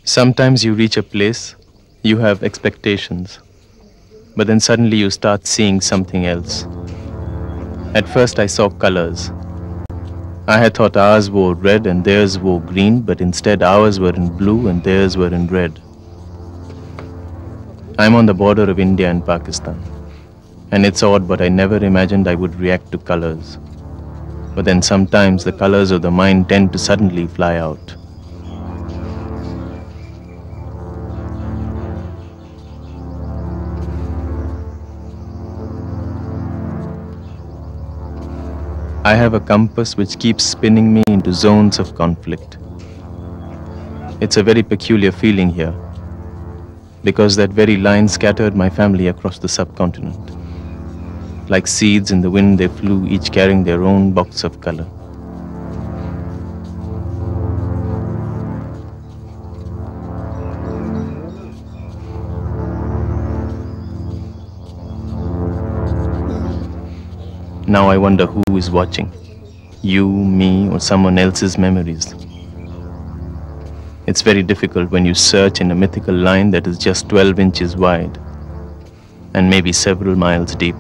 Sometimes you reach a place, you have expectations, but then suddenly you start seeing something else. At first I saw colors. I had thought ours wore red and theirs wore green, but instead ours were in blue and theirs were in red. I'm on the border of India and Pakistan, and it's odd, but I never imagined I would react to colors. But then sometimes the colors of the mind tend to suddenly fly out. I have a compass which keeps spinning me into zones of conflict. It's a very peculiar feeling here, because that very line scattered my family across the subcontinent. Like seeds in the wind, they flew, each carrying their own box of color. Now I wonder who is watching, you, me, or someone else's memories. It's very difficult when you search in a mythical line that is just 12 inches wide and maybe several miles deep.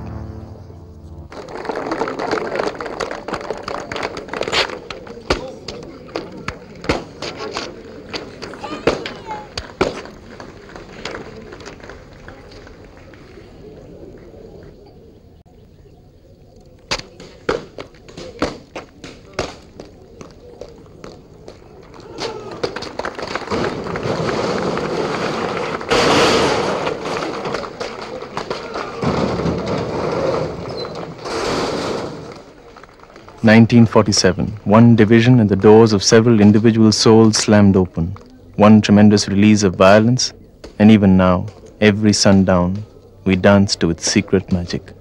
"1947, one division and the doors of several individual souls slammed open. One tremendous release of violence, and even now, every sundown, we dance to its secret magic."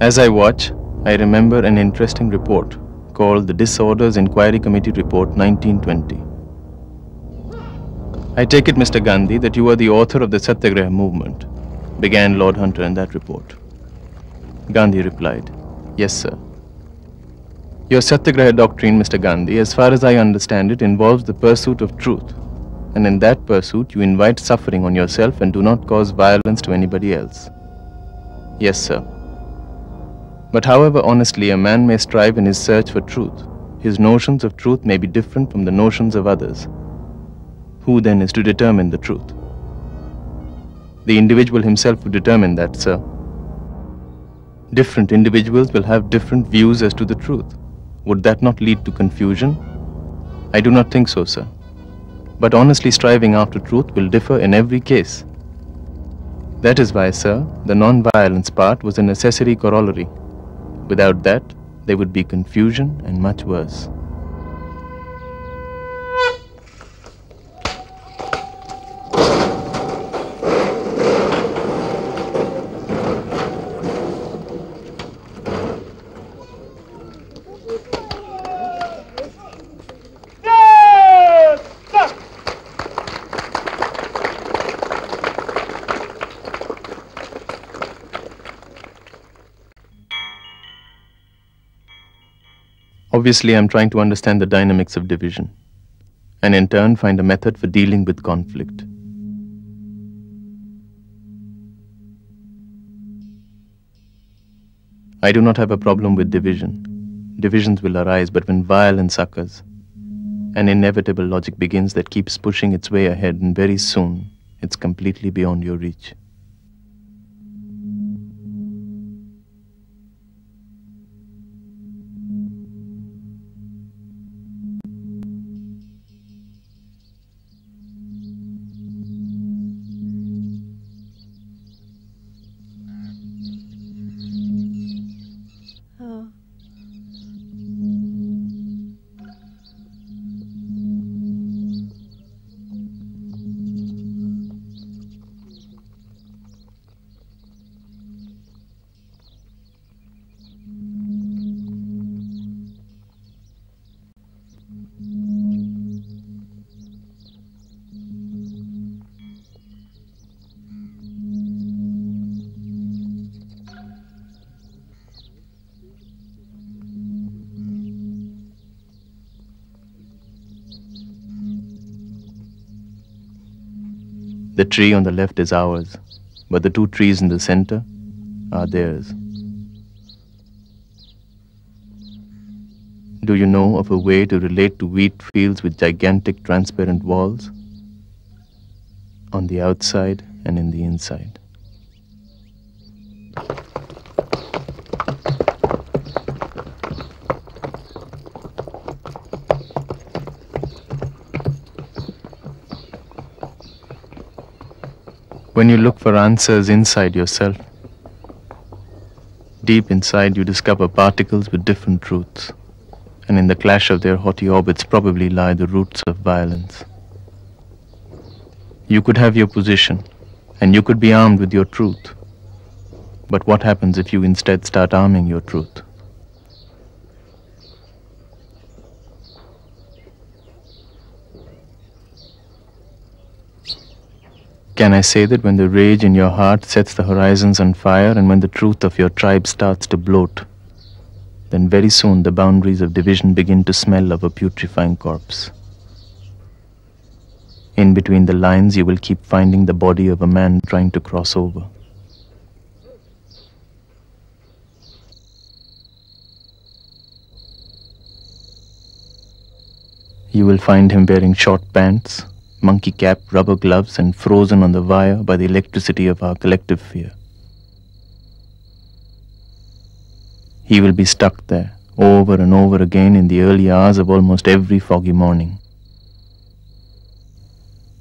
As I watch, I remember an interesting report called the Disorders Inquiry Committee Report 1920. "I take it, Mr. Gandhi, that you are the author of the Satyagraha movement," began Lord Hunter in that report. Gandhi replied, "Yes, sir. Your Satyagraha doctrine, Mr. Gandhi, as far as I understand it, involves the pursuit of truth. And in that pursuit, you invite suffering on yourself and do not cause violence to anybody else." "Yes, sir. But however honestly a man may strive in his search for truth, his notions of truth may be different from the notions of others. Who then is to determine the truth?" "The individual himself would determine that, sir." "Different individuals will have different views as to the truth. Would that not lead to confusion?" "I do not think so, sir. But honestly striving after truth will differ in every case. That is why, sir, the non-violence part was a necessary corollary. Without that, there would be confusion and much worse." Obviously, I'm trying to understand the dynamics of division, and in turn find a method for dealing with conflict. I do not have a problem with division. Divisions will arise, but when violence occurs, an inevitable logic begins that keeps pushing its way ahead, and very soon, it's completely beyond your reach. The tree on the left is ours, but the two trees in the center are theirs. Do you know of a way to relate to wheat fields with gigantic transparent walls? On the outside and in the inside. When you look for answers inside yourself, deep inside you discover particles with different truths, and in the clash of their haughty orbits probably lie the roots of violence. You could have your position, and you could be armed with your truth. But what happens if you instead start arming your truth? Can I say that when the rage in your heart sets the horizons on fire and when the truth of your tribe starts to bloat, then very soon the boundaries of division begin to smell of a putrefying corpse. In between the lines you will keep finding the body of a man trying to cross over. You will find him wearing short pants, monkey cap, rubber gloves, and frozen on the wire by the electricity of our collective fear. He will be stuck there, over and over again in the early hours of almost every foggy morning.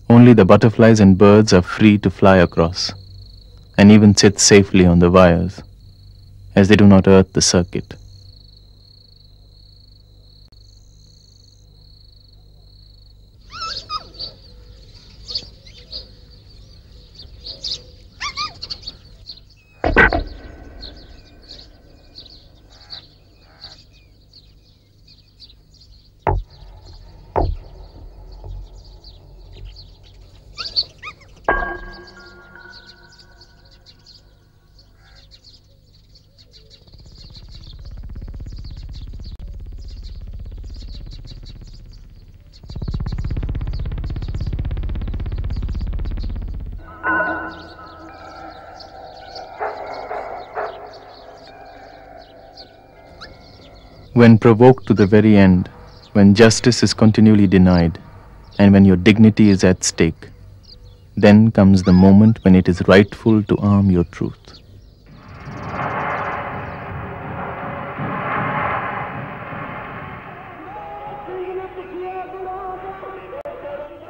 Only the butterflies and birds are free to fly across, and even sit safely on the wires, as they do not earth the circuit. When provoked to the very end, when justice is continually denied, and when your dignity is at stake, then comes the moment when it is rightful to arm your truth.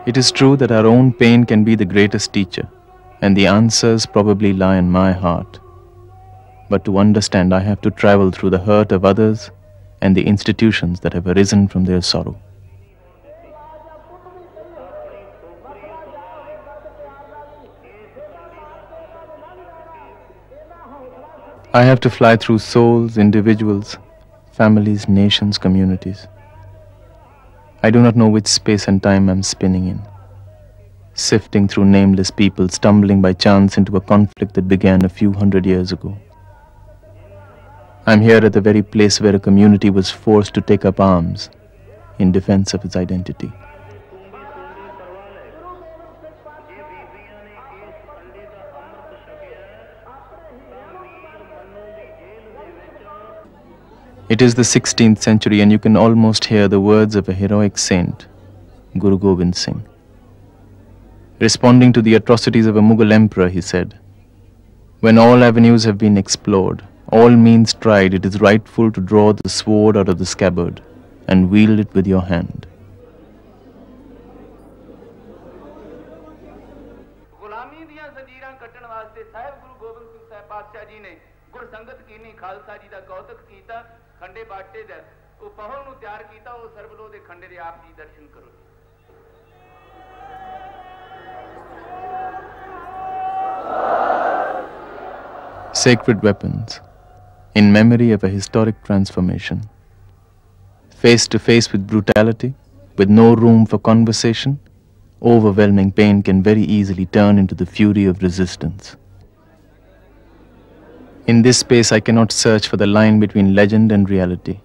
It is true that our own pain can be the greatest teacher, and the answers probably lie in my heart. But to understand, I have to travel through the hurt of others and the institutions that have arisen from their sorrow. I have to fly through souls, individuals, families, nations, communities. I do not know which space and time I'm spinning in, sifting through nameless people, stumbling by chance into a conflict that began a few hundred years ago. I'm here at the very place where a community was forced to take up arms in defense of its identity. It is the 16th century and you can almost hear the words of a heroic saint, Guru Gobind Singh. Responding to the atrocities of a Mughal emperor, he said, "When all avenues have been explored, all means tried, it is rightful to draw the sword out of the scabbard and wield it with your hand." Sacred weapons, in memory of a historic transformation. Face to face with brutality, with no room for conversation, overwhelming pain can very easily turn into the fury of resistance. In this space, I cannot search for the line between legend and reality.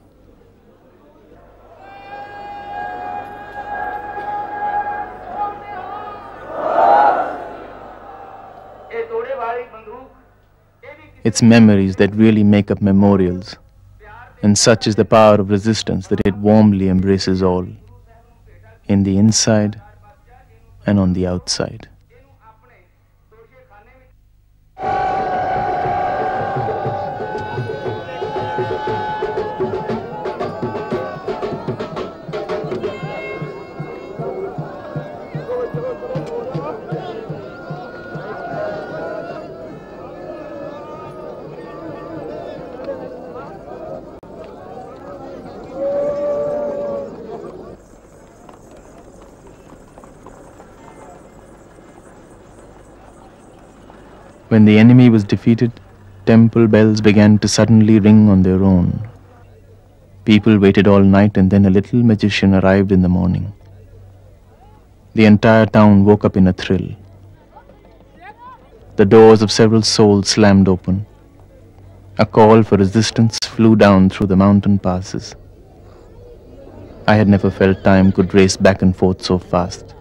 It's memories that really make up memorials, and such is the power of resistance that it warmly embraces all, in the inside and on the outside. When the enemy was defeated, temple bells began to suddenly ring on their own. People waited all night, and then a little magician arrived in the morning. The entire town woke up in a thrill. The doors of several souls slammed open. A call for resistance flew down through the mountain passes. I had never felt time could race back and forth so fast.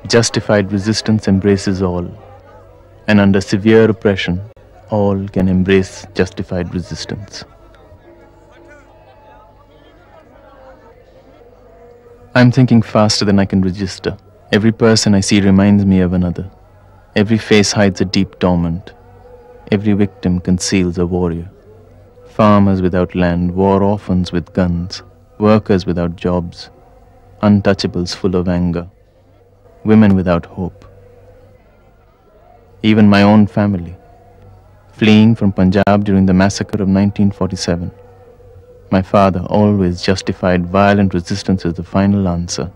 Justified resistance embraces all, and under severe oppression, all can embrace justified resistance. I'm thinking faster than I can register. Every person I see reminds me of another. Every face hides a deep torment. Every victim conceals a warrior. Farmers without land, war orphans with guns, workers without jobs, untouchables full of anger, women without hope. Even my own family, fleeing from Punjab during the massacre of 1947. My father always justified violent resistance as the final answer.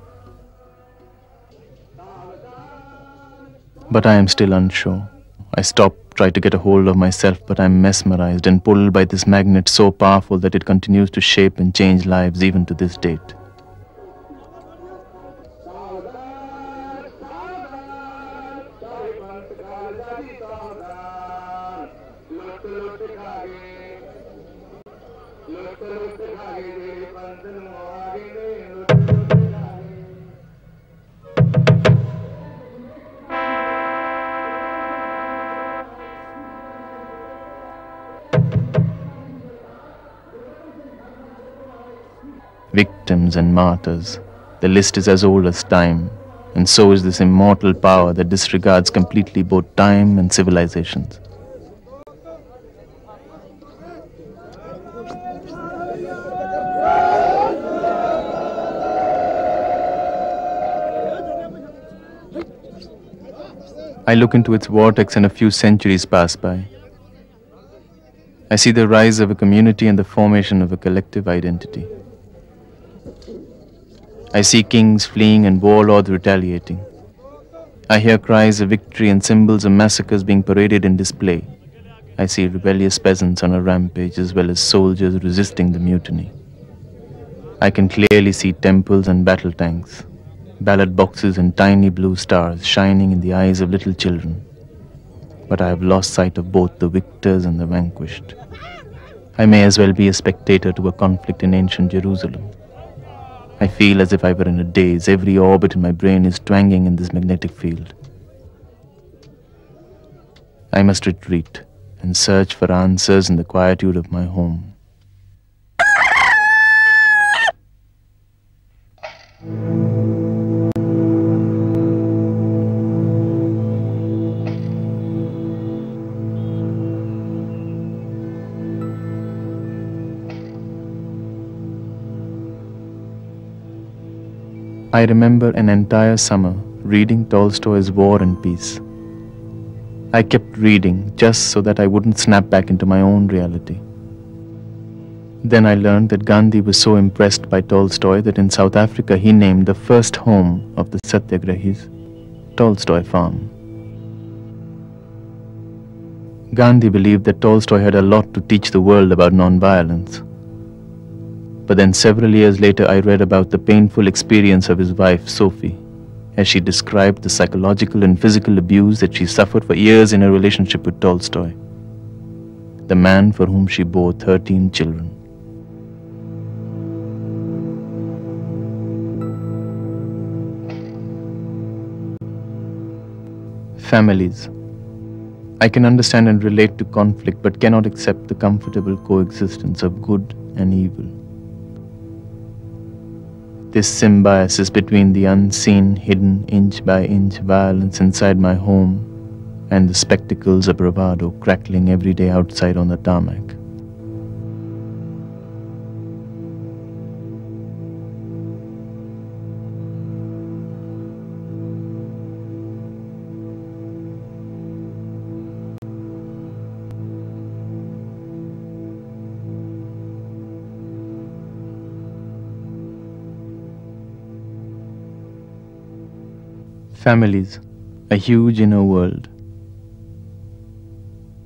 But I am still unsure. I stop, try to get a hold of myself, but I'm mesmerized and pulled by this magnet so powerful that it continues to shape and change lives even to this date. Victims and martyrs, the list is as old as time, and so is this immortal power that disregards completely both time and civilizations. I look into its vortex and a few centuries pass by. I see the rise of a community and the formation of a collective identity. I see kings fleeing and warlords retaliating. I hear cries of victory and symbols of massacres being paraded in display. I see rebellious peasants on a rampage as well as soldiers resisting the mutiny. I can clearly see temples and battle tanks, ballot boxes and tiny blue stars shining in the eyes of little children. But I have lost sight of both the victors and the vanquished. I may as well be a spectator to a conflict in ancient Jerusalem. I feel as if I were in a daze. Every orbit in my brain is twanging in this magnetic field. I must retreat and search for answers in the quietude of my home. I remember an entire summer reading Tolstoy's War and Peace. I kept reading just so that I wouldn't snap back into my own reality. Then I learned that Gandhi was so impressed by Tolstoy that in South Africa he named the first home of the Satyagrahis Tolstoy Farm. Gandhi believed that Tolstoy had a lot to teach the world about nonviolence. But then several years later, I read about the painful experience of his wife, Sophie, as she described the psychological and physical abuse that she suffered for years in her relationship with Tolstoy, the man for whom she bore 13 children. Families. I can understand and relate to conflict, but cannot accept the comfortable coexistence of good and evil. This symbiosis between the unseen, hidden, inch by inch violence inside my home and the spectacles of bravado crackling every day outside on the tarmac. Families, a huge inner world,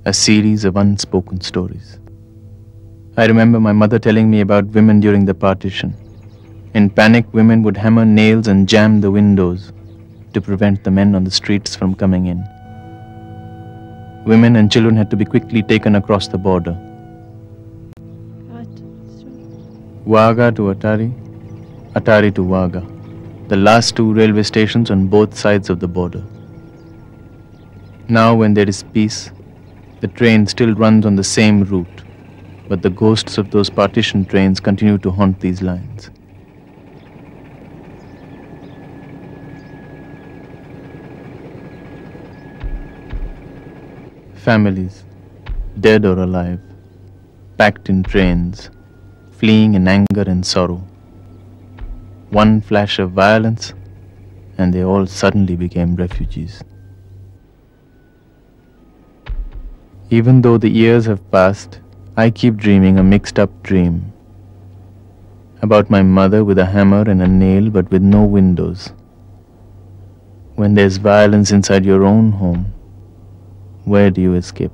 a series of unspoken stories. I remember my mother telling me about women during the partition. In panic, women would hammer nails and jam the windows to prevent the men on the streets from coming in. Women and children had to be quickly taken across the border. Wagah to Atari, Atari to Wagah, the last two railway stations on both sides of the border. Now when there is peace, the train still runs on the same route, but the ghosts of those partition trains continue to haunt these lines. Families, dead or alive, packed in trains, fleeing in anger and sorrow. One flash of violence, and they all suddenly became refugees. Even though the years have passed, I keep dreaming a mixed-up dream about my mother with a hammer and a nail but with no windows. When there's violence inside your own home, where do you escape?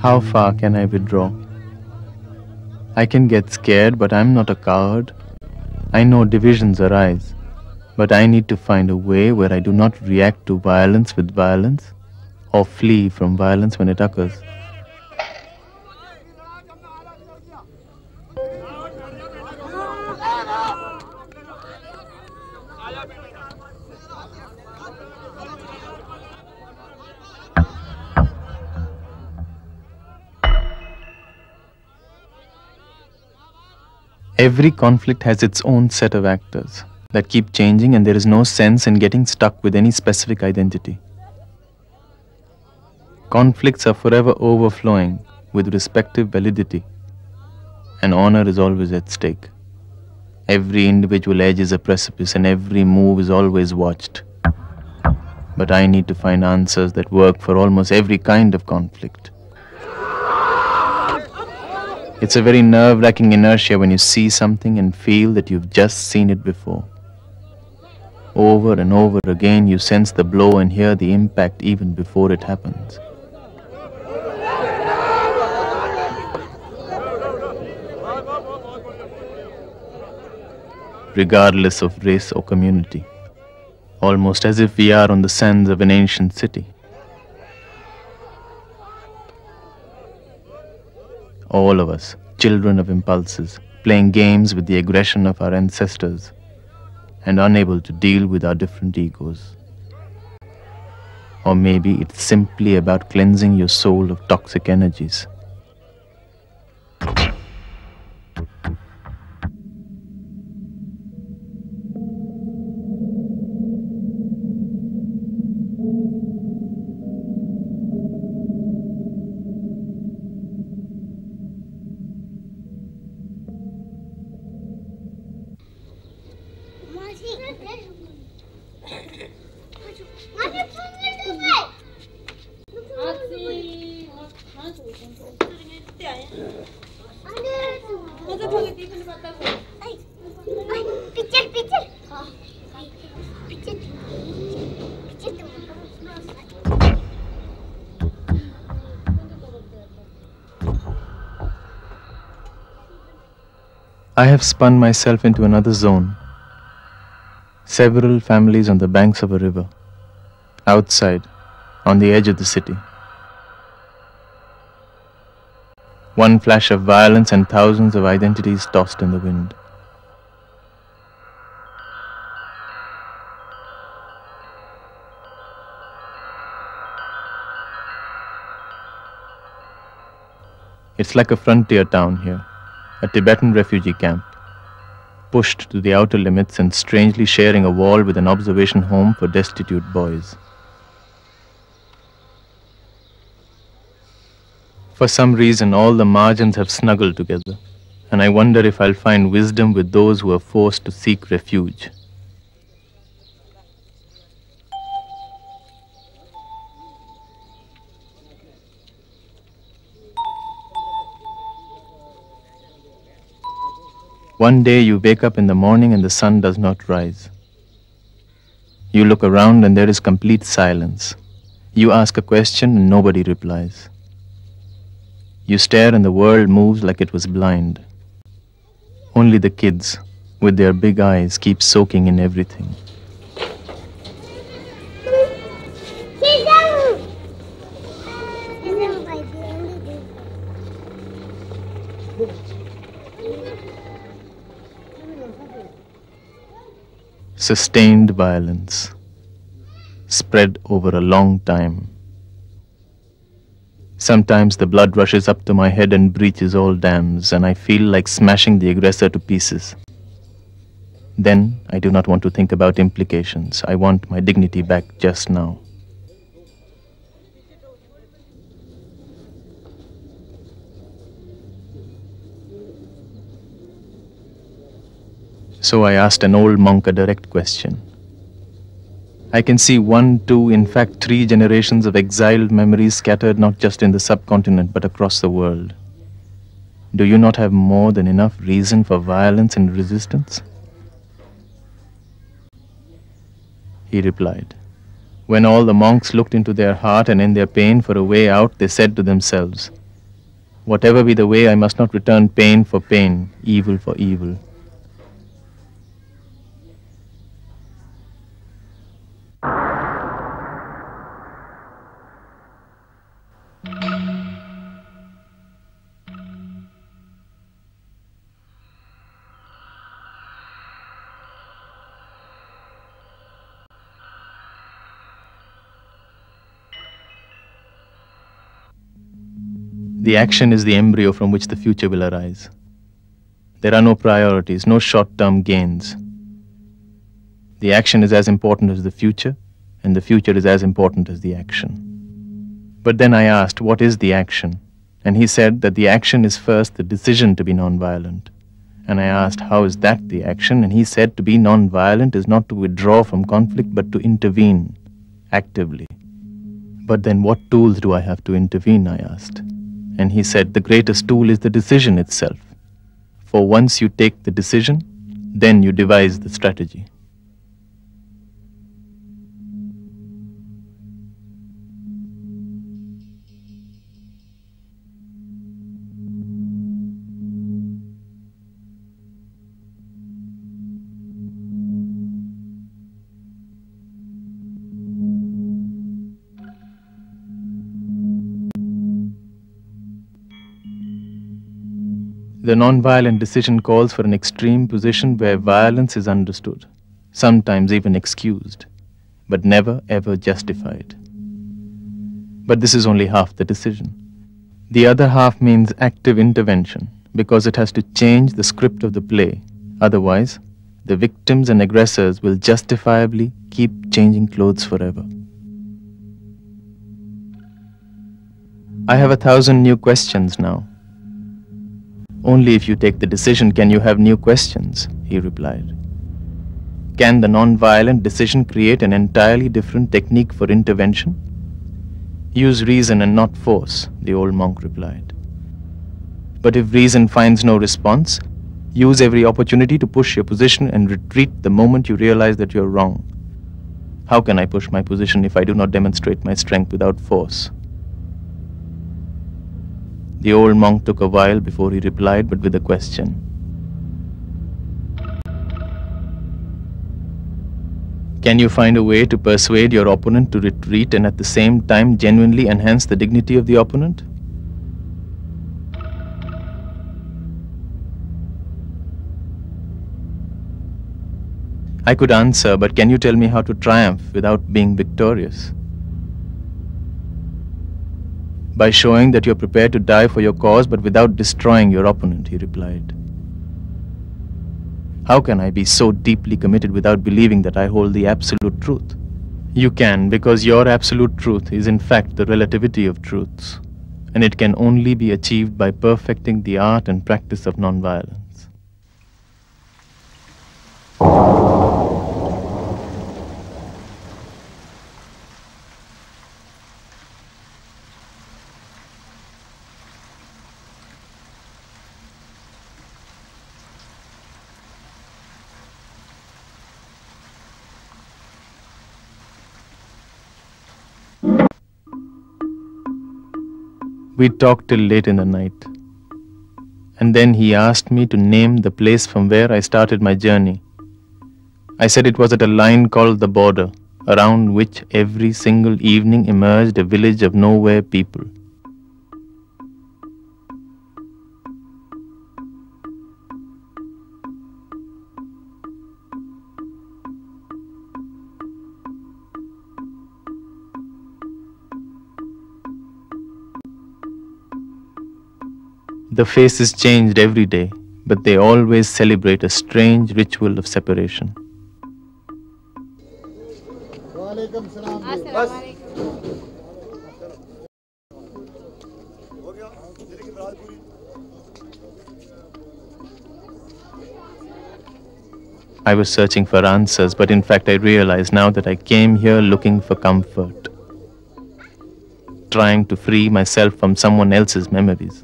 How far can I withdraw? I can get scared, but I'm not a coward. I know divisions arise, but I need to find a way where I do not react to violence with violence or flee from violence when it occurs. Every conflict has its own set of actors that keep changing, and there is no sense in getting stuck with any specific identity. Conflicts are forever overflowing with respective validity, and honor is always at stake. Every individual edge is a precipice, and every move is always watched. But I need to find answers that work for almost every kind of conflict. It's a very nerve-wracking inertia when you see something and feel that you've just seen it before. Over and over again, you sense the blow and hear the impact even before it happens. Regardless of race or community, almost as if we are on the sands of an ancient city. All of us, children of impulses, playing games with the aggression of our ancestors and unable to deal with our different egos. Or maybe it's simply about cleansing your soul of toxic energies. I have spun myself into another zone. Several families on the banks of a river, outside, on the edge of the city. One flash of violence and thousands of identities tossed in the wind. It's like a frontier town here, a Tibetan refugee camp, pushed to the outer limits and strangely sharing a wall with an observation home for destitute boys. For some reason, all the margins have snuggled together, and I wonder if I'll find wisdom with those who are forced to seek refuge. One day you wake up in the morning and the sun does not rise. You look around and there is complete silence. You ask a question and nobody replies. You stare and the world moves like it was blind. Only the kids, with their big eyes, keep soaking in everything. Sustained violence, spread over a long time. Sometimes the blood rushes up to my head and breaches all dams, and I feel like smashing the aggressor to pieces. Then I do not want to think about implications. I want my dignity back just now. So I asked an old monk a direct question. I can see 1, 2, in fact 3 generations of exiled memories scattered not just in the subcontinent but across the world. Do you not have more than enough reason for violence and resistance? He replied, when all the monks looked into their heart and in their pain for a way out, they said to themselves, whatever be the way, I must not return pain for pain, evil for evil. The action is the embryo from which the future will arise. There are no priorities, no short-term gains. The action is as important as the future, and the future is as important as the action. But then I asked, what is the action? And he said that the action is first the decision to be non-violent. And I asked, how is that the action? And he said to be non-violent is not to withdraw from conflict, but to intervene actively. But then what tools do I have to intervene, I asked. And he said, the greatest tool is the decision itself. For once you take the decision, then you devise the strategy. The non-violent decision calls for an extreme position where violence is understood, sometimes even excused, but never ever justified. But this is only half the decision. The other half means active intervention, because it has to change the script of the play. Otherwise, the victims and aggressors will justifiably keep changing clothes forever. I have 1,000 new questions now. Only if you take the decision can you have new questions, he replied. Can the non-violent decision create an entirely different technique for intervention? Use reason and not force, the old monk replied. But if reason finds no response, use every opportunity to push your position and retreat the moment you realize that you're wrong. How can I push my position if I do not demonstrate my strength without force? The old monk took a while before he replied, but with a question. Can you find a way to persuade your opponent to retreat and at the same time genuinely enhance the dignity of the opponent? I could answer, but can you tell me how to triumph without being victorious? By showing that you're prepared to die for your cause, but without destroying your opponent, he replied. How can I be so deeply committed without believing that I hold the absolute truth? You can, because your absolute truth is in fact the relativity of truths, and it can only be achieved by perfecting the art and practice of nonviolence. We talked till late in the night, and then he asked me to name the place from where I started my journey. I said it was at a line called the border, around which every single evening emerged a village of nowhere people. The faces changed every day, but they always celebrate a strange ritual of separation. I was searching for answers, but in fact I realized now that I came here looking for comfort, trying to free myself from someone else's memories,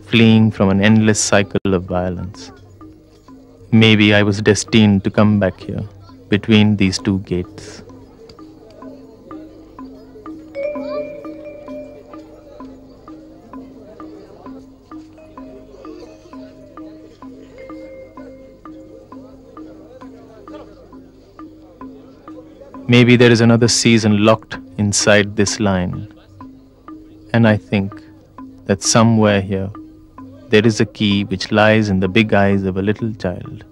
fleeing from an endless cycle of violence. Maybe I was destined to come back here, between these two gates. Maybe there is another season locked inside this line. And I think that somewhere here, there is a key which lies in the big eyes of a little child.